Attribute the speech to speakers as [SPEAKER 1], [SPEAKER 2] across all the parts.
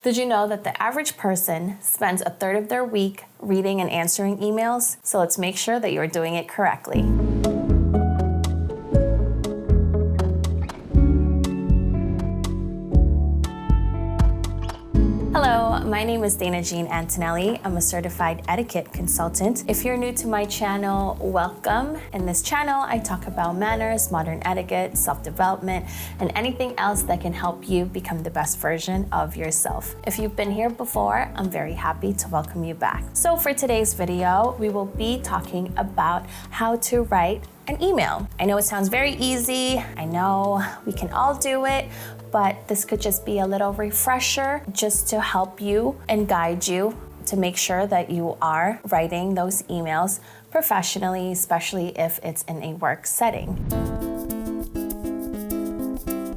[SPEAKER 1] Did you know that the average person spends a third of their week reading and answering emails? So let's make sure that you're doing it correctly. Hello, my name is Dana Jean Antonelli. I'm a certified etiquette consultant. If you're new to my channel, welcome. In this channel, I talk about manners, modern etiquette, self-development, and anything else that can help you become the best version of yourself. If you've been here before, I'm very happy to welcome you back. So for today's video, we will be talking about how to write an email. I know it sounds very easy. I know we can all do it, but this could just be a little refresher just to help you and guide you to make sure that you are writing those emails professionally, especially if it's in a work setting.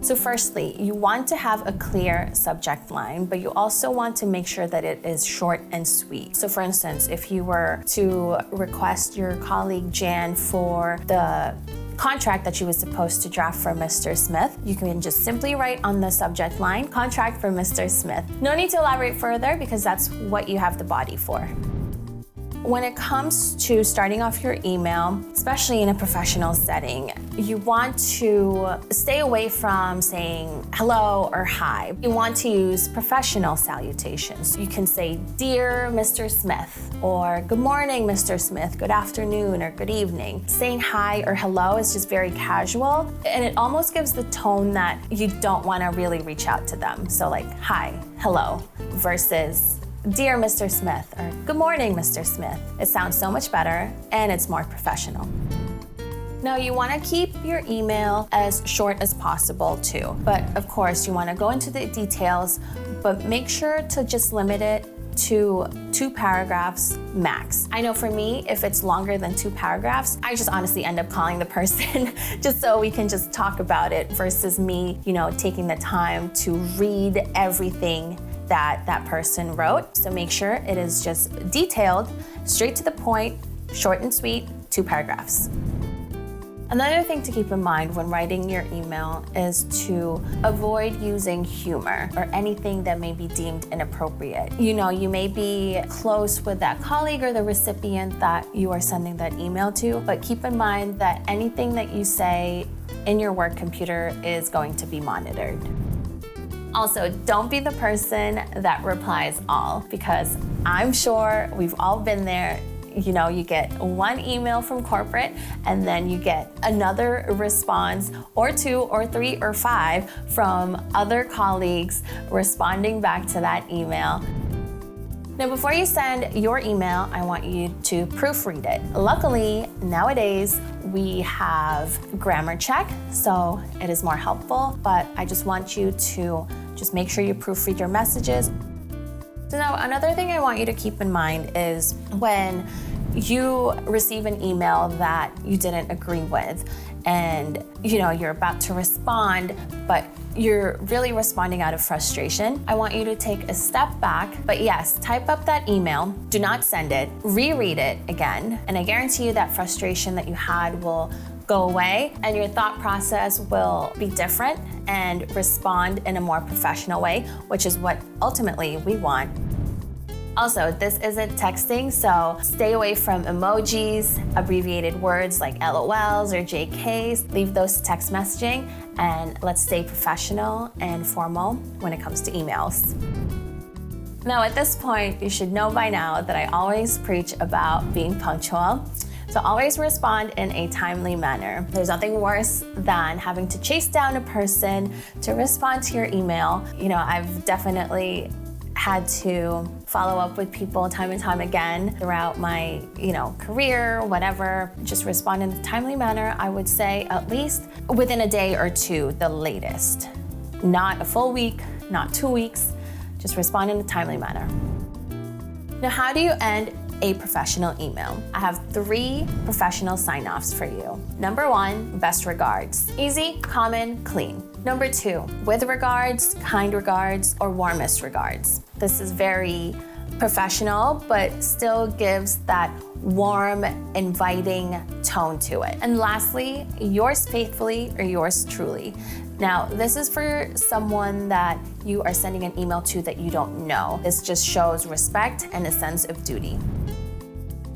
[SPEAKER 1] So firstly, you want to have a clear subject line, but you also want to make sure that it is short and sweet. So for instance, if you were to request your colleague Jan for the contract that she was supposed to draft for Mr. Smith, you can just simply write on the subject line, contract for Mr. Smith. No need to elaborate further because that's what you have the body for. When it comes to starting off your email, especially in a professional setting, you want to stay away from saying hello or hi. You want to use professional salutations. You can say, "Dear Mr. Smith," or "Good morning, Mr. Smith," "Good afternoon," or "Good evening." Saying hi or hello is just very casual, and it almost gives the tone that you don't want to really reach out to them. So like, "Hi," "Hello," versus "Dear Mr. Smith," or "Good morning, Mr. Smith." It sounds so much better and it's more professional. Now you want to keep your email as short as possible too. But of course you want to go into the details, but make sure to just limit it to 2 paragraphs max. I know for me, if it's longer than 2 paragraphs, I just honestly end up calling the person just so we can just talk about it versus me, taking the time to read everything that person wrote. So make sure it is just detailed, straight to the point, short and sweet, 2 paragraphs. Another thing to keep in mind when writing your email is to avoid using humor or anything that may be deemed inappropriate. You may be close with that colleague or the recipient that you are sending that email to, but keep in mind that anything that you say in your work computer is going to be monitored. Also, don't be the person that replies all, because I'm sure we've all been there. You get one email from corporate and then you get another response or 2 or 3 or 5 from other colleagues responding back to that email. Now, before you send your email, I want you to proofread it. Luckily, nowadays, we have grammar check, so it is more helpful, but I just want you to just make sure you proofread your messages. So now, another thing I want you to keep in mind is when you receive an email that you didn't agree with and you're about to respond, but you're really responding out of frustration, I want you to take a step back. But yes, type up that email, do not send it, reread it again, and I guarantee you that frustration that you had will go away and your thought process will be different and respond in a more professional way, which is what ultimately we want. Also, this isn't texting, so stay away from emojis, abbreviated words like LOLs or JKs. Leave those to text messaging, and let's stay professional and formal when it comes to emails. Now, at this point, you should know by now that I always preach about being punctual. So always respond in a timely manner. There's nothing worse than having to chase down a person to respond to your email. I've definitely had to follow up with people time and time again throughout my, career, whatever. Just respond in a timely manner. I would say at least within a day or 2, the latest. Not a full week, not 2 weeks. Just respond in a timely manner. Now, how do you end a professional email? I have 3 professional sign-offs for you. Number 1, best regards. Easy, common, clean. Number 2, with regards, kind regards, or warmest regards. This is very professional, but still gives that warm, inviting tone to it. And lastly, yours faithfully or yours truly. Now, this is for someone that you are sending an email to that you don't know. This just shows respect and a sense of duty.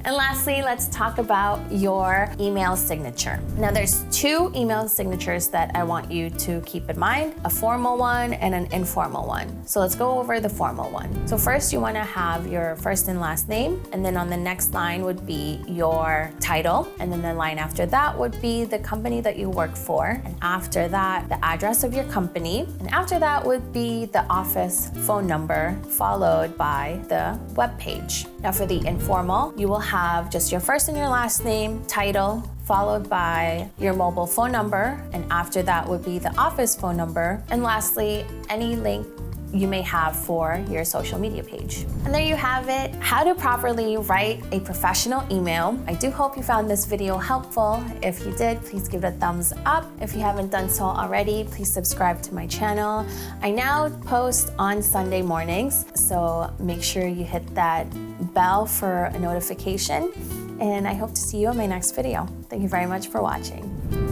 [SPEAKER 1] And lastly, let's talk about your email signature. Now there's two email signatures that I want you to keep in mind, a formal one and an informal one. So let's go over the formal one. So first you wanna have your first and last name, and then on the next line would be your title, and then the line after that would be the company that you work for, and after that, the address of your company, and after that would be the office phone number, followed by the web page. Now for the informal, you will have just your first and your last name, title, followed by your mobile phone number, and after that would be the office phone number, and lastly, any link you may have for your social media page. And there you have it, how to properly write a professional email. I do hope you found this video helpful. If you did, please give it a thumbs up. If you haven't done so already, please subscribe to my channel. I now post on Sunday mornings, so make sure you hit that bell for a notification. And I hope to see you in my next video. Thank you very much for watching.